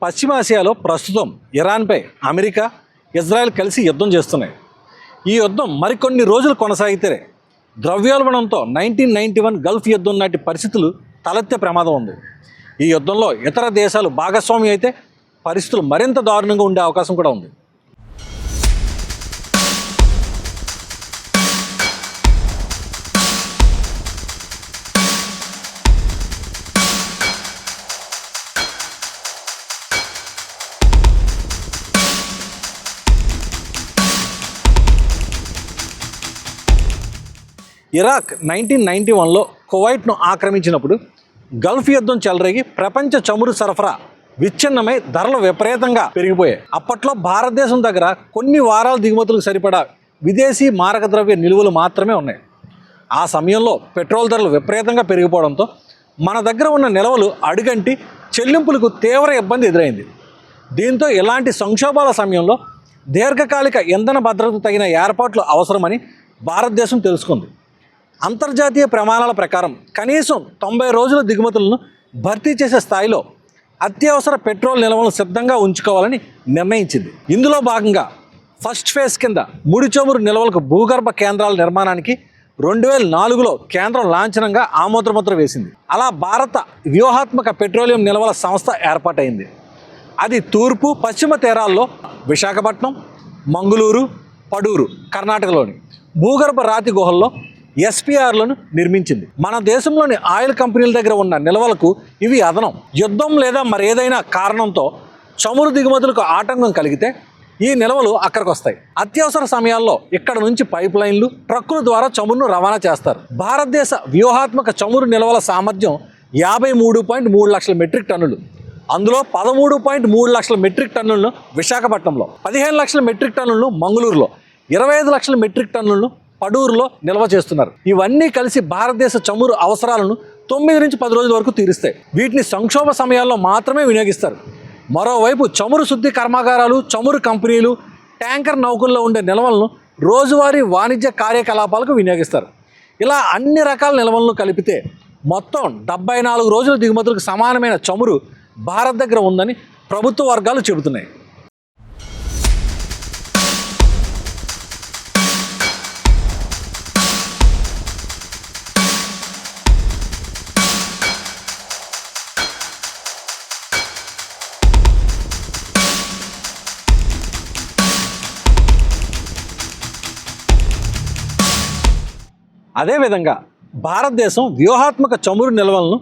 పశ్చిమాసియాలో ప్రస్తుతం ఇరాన్పై America, Israel కలిసి యుద్ధం చేస్తున్నాయి. ఈ యుద్ధం మరికొన్ని రోజులు కొనసాగితే ద్రవ్యోల్బణంతో 1991 గల్ఫ్ యుద్ధం నాటి పరిస్థితులు తలెత్తే ప్రమాదం ఉంది. ఈ యుద్ధంలో ఇతర దేశాలు భాగస్వామి అయితే పరిస్థితులు మరింత దారుణంగా ఉండే అవకాశం కూడా ఉంది. ఇరాక్ 1991లో కువైట్ను ఆక్రమించినప్పుడు గల్ఫ్ యుద్ధం చెలరేగి ప్రపంచ చమురు సరఫరా విచ్ఛిన్నమై ధరలు విపరీతంగా పెరిగిపోయాయి. అప్పట్లో భారతదేశం దగ్గర కొన్ని వారాల దిగుమతులకు సరిపడా విదేశీ మారక ద్రవ్య నిల్వలు మాత్రమే ఉన్నాయి. ఆ సమయంలో పెట్రోల్ ధరలు విపరీతంగా పెరిగిపోవడంతో మన దగ్గర ఉన్న నిల్వలు అడుగంటి చెల్లింపులకు తీవ్ర ఇబ్బంది ఎదురైంది. దీంతో ఇలాంటి సంక్షోభాల సమయంలో దీర్ఘకాలిక ఇంధన భద్రత తగిన ఏర్పాట్లు అవసరమని భారతదేశం తెలుసుకుంది. అంతర్జాతీయ ప్రమాణాల ప్రకారం కనీసం 90 రోజుల దిగుమతులను భర్తీ చేసే స్థాయిలో అత్యవసర పెట్రోల్ నిల్వలను సిద్ధంగా ఉంచుకోవాలని నిర్ణయించింది. ఇందులో భాగంగా ఫస్ట్ ఫేజ్ కింద ముడి చమురు నిల్వలకు భూగర్భ కేంద్రాల నిర్మాణానికి 2004లో కేంద్రం లాంఛనంగా ఆమోదముద్ర వేసింది. అలా భారత వ్యూహాత్మక పెట్రోలియం నిల్వల సంస్థ ఏర్పాటైంది. అది తూర్పు, పశ్చిమ తీరాల్లో విశాఖపట్నం, మంగళూరు, పడూరు కర్ణాటకలోని భూగర్భ రాతి గుహల్లో ఎస్పీఆర్లను నిర్మించింది. మన దేశంలోని ఆయిల్ కంపెనీల దగ్గర ఉన్న నిల్వలకు ఇవి అదనం. యుద్ధం లేదా మరేదైనా కారణంతో చమురు దిగుమతులకు ఆటంకం కలిగితే ఈ నిల్వలు అక్కడికి వస్తాయి. అత్యవసర సమయాల్లో ఇక్కడ నుంచి పైప్ లైన్లు, ట్రక్కుల ద్వారా చమురును రవాణా చేస్తారు. భారతదేశ వ్యూహాత్మక చమురు నిల్వల సామర్థ్యం 53.3 లక్షల మెట్రిక్ టన్నులు. అందులో 13.3 లక్షల మెట్రిక్ టన్నులను విశాఖపట్నంలో, 15 లక్షల మెట్రిక్ టన్నులను మంగళూరులో, 25 లక్షల మెట్రిక్ టన్నులను పడూరులో నిల్వ చేస్తున్నారు. ఇవన్నీ కలిసి భారతదేశ చమురు అవసరాలను 9 నుంచి 10 రోజుల వరకు తీరుస్తాయి. వీటిని సంక్షోభ సమయాల్లో మాత్రమే వినియోగిస్తారు. మరోవైపు చమురు శుద్ధి కర్మాగారాలు, చమురు కంపెనీలు, ట్యాంకర్ నౌకల్లో ఉండే నిల్వలను రోజువారీ వాణిజ్య కార్యకలాపాలకు వినియోగిస్తారు. ఇలా అన్ని రకాల నిల్వలను కలిపితే మొత్తం 74 రోజుల దిగుమతులకు సమానమైన చమురు భారత్ దగ్గర ఉందని ప్రభుత్వ వర్గాలు చెబుతున్నాయి. అదేవిధంగా భారతదేశం వ్యూహాత్మక చమురు నిల్వలను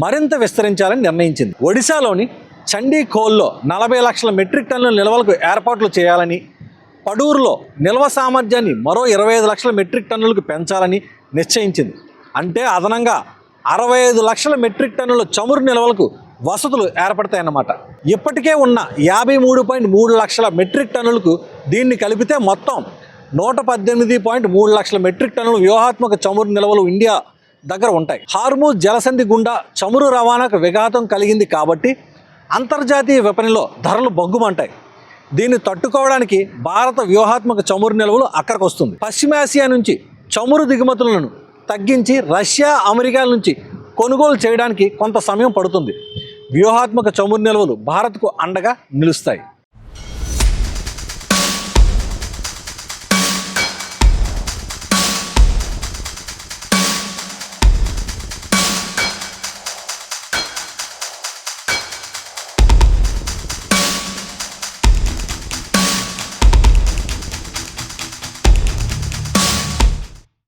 మరింత విస్తరించాలని నిర్ణయించింది. ఒడిశాలోని చండీఖోల్లో 40 లక్షల మెట్రిక్ టన్నుల నిల్వలకు ఏర్పాట్లు చేయాలని, పడూరులో నిల్వ సామర్థ్యాన్ని మరో 25 లక్షల మెట్రిక్ టన్నులకు పెంచాలని నిశ్చయించింది. అంటే అదనంగా 65 లక్షల మెట్రిక్ టన్నుల చమురు నిల్వలకు వసతులు ఏర్పడతాయన్నమాట. ఇప్పటికే ఉన్న 53.3 లక్షల మెట్రిక్ టన్నులకు దీన్ని కలిపితే మొత్తం 118.3 లక్షల మెట్రిక్ టన్నుల వ్యూహాత్మక చమురు నిల్వలు ఇండియా దగ్గర ఉంటాయి. హార్మూజ్ జలసంధి గుండా చమురు రవాణాకు విఘాతం కలిగింది కాబట్టి అంతర్జాతీయ విపణిలో ధరలు బగ్గుమంటాయి. దీన్ని తట్టుకోవడానికి భారత వ్యూహాత్మక చమురు నిల్వలు అక్కడికి వస్తుంది. పశ్చిమాసియా నుంచి చమురు దిగుమతులను తగ్గించి రష్యా, అమెరికాల నుంచి కొనుగోలు చేయడానికి కొంత సమయం పడుతుంది. వ్యూహాత్మక చమురు నిల్వలు భారత్కు అండగా నిలుస్తాయి.